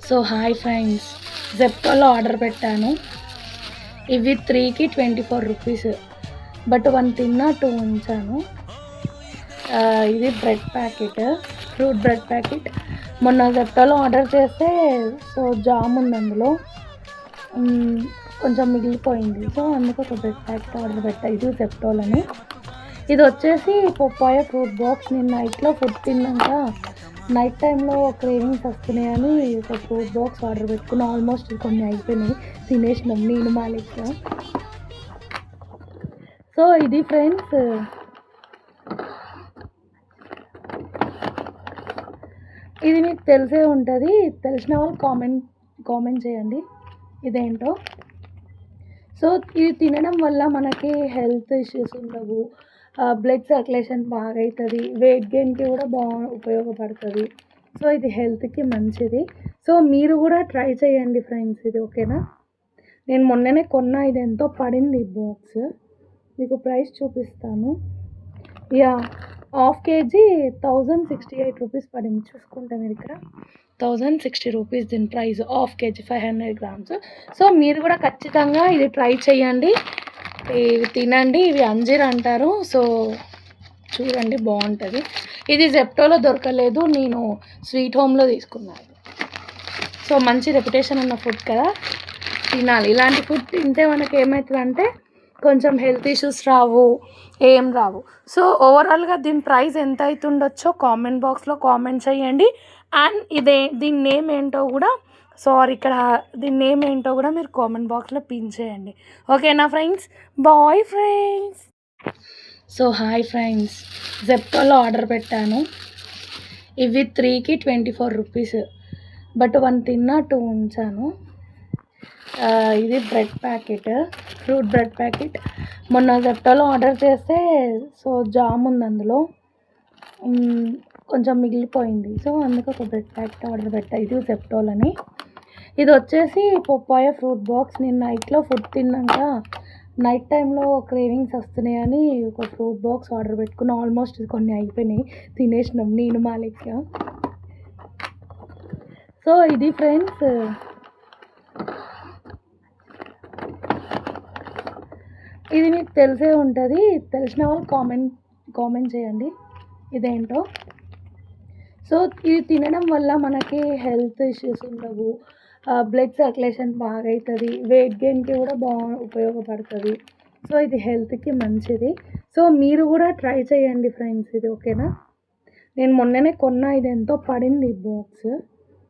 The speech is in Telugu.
సో హాయ్ ఫ్రెండ్స్, జెప్టోలో ఆర్డర్ పెట్టాను. ఇవి 3కి 24 రూపీస్, బట్ 1 తిన్నా 2 ఉంచాను. ఇది bread packet, fruit bread packet. మొన్న జెప్టోలో ఆర్డర్ చేస్తే సో జామ్ ఉంది అందులో, కొంచెం మిగిలిపోయింది. సో అందుకు ఒక బ్రెడ్ ప్యాకెట్ ఆర్డర్ పెట్టా. ఇది జెప్టోలని. ఇది వచ్చేసి పప్పాయ ఫ్రూట్ బాక్స్. నేను నైట్లో ఫుడ్ తిన్నాక నైట్ టైంలో క్రేవింగ్స్ వస్తున్నాయని ఒక ఫ్రూట్ బాక్స్ ఆర్డర్ పెట్టుకుని ఆల్మోస్ట్ కొన్ని అయిపోయినాయి, తినేసినాం నేను మాలిక్. సో ఇది ఫ్రెండ్స్, ఇది మీకు తెలిసే ఉంటుంది. తెలిసిన వాళ్ళు కామెంట్ చేయండి ఇదేంటో. సో ఇది తినడం వల్ల మనకి హెల్త్ ఇష్యూస్ ఉండవు, బ్లడ్ సర్క్యులేషన్ బాగా అవుతుంది, వెయిట్ గెయిన్కి కూడా బాగా ఉపయోగపడుతుంది. సో ఇది హెల్త్కి మంచిది. సో మీరు కూడా ట్రై చేయండి ఫ్రెండ్స్, ఇది ఓకేనా. నేను మొన్ననే కొన్నా, ఇది ఎంతో పడింది ఈ బాక్స్, మీకు ప్రైస్ చూపిస్తాను. యా, హాఫ్ కేజీ 1068 రూపీస్ పడింది. చూసుకుంటే మీరు ఇక్కడ 1060 రూపీస్ దీని price, half KG 500 grams. So మీరు కూడా ఖచ్చితంగా ఇది ట్రై చేయండి, ఇవి తినండి. ఇవి అంజీర్ అంటారు. సో చూడండి, బాగుంటుంది. ఇది జెప్టోలో దొరకలేదు, నేను స్వీట్ హోమ్లో తీసుకున్నాను. సో మంచి రెప్యుటేషన్ ఉన్న ఫుడ్ కదా, తినాలి. ఇలాంటి ఫుడ్ తింటే మనకి ఏమవుతుందంటే కొంచెం హెల్త్ ఇష్యూస్ రావు, ఏం రావు. సో ఓవరాల్గా దీని ప్రైస్ ఎంత అవుతుండొచ్చో కామెంట్ బాక్స్లో కామెంట్ చేయండి. అండ్ దీని నేమ్ ఏంటో కూడా, ఇక్కడ దీని నేమ్ ఏంటో కూడా మీరు కామెంట్ బాక్స్లో పిన్ చేయండి, ఓకేనా friends. Bye friends. So hi friends, జెప్టోలో ఆర్డర్ పెట్టాను. ఇవి 3కి 24 రూపీస్, బట్ 1 తిన్నా 2 ఉంచాను. ఇది bread packet, fruit bread packet. మొన్న జెప్టోలో ఆర్డర్ చేస్తే సో జామ్ ఉంది అందులో, కొంచెం మిగిలిపోయింది. సో అందుకు ఒక బ్రెడ్ ప్యాకెట్ ఆర్డర్ పెట్టా. ఇది జెప్టోలని. ఇది వచ్చేసి పప్పాయ ఫ్రూట్ బాక్స్. నేను నైట్లో ఫుడ్ తిన్నాక నైట్ టైంలో క్రేవింగ్స్ వస్తున్నాయని ఒక ఫ్రూట్ బాక్స్ ఆర్డర్ పెట్టుకుని ఆల్మోస్ట్ కొన్ని అయిపోయినాయి, తినేసినాం నేను మాలిక్. సో ఇది ఫ్రెండ్స్, ఇది మీకు తెలిసే ఉంటుంది. తెలిసిన వాళ్ళు కామెంట్ చేయండి ఇదేంటో. సో ఇది తినడం వల్ల మనకి హెల్త్ ఇష్యూస్ ఉండవు, బ్లడ్ సర్క్యులేషన్ బాగా అవుతుంది, వెయిట్ గెయిన్కి కూడా బాగా ఉపయోగపడుతుంది. సో ఇది హెల్త్కి మంచిది. సో మీరు కూడా ట్రై చేయండి ఫ్రెండ్స్, ఇది ఓకేనా. నేను మొన్ననే కొన్నా, ఇది ఎంతో పడింది ఈ బాక్స్.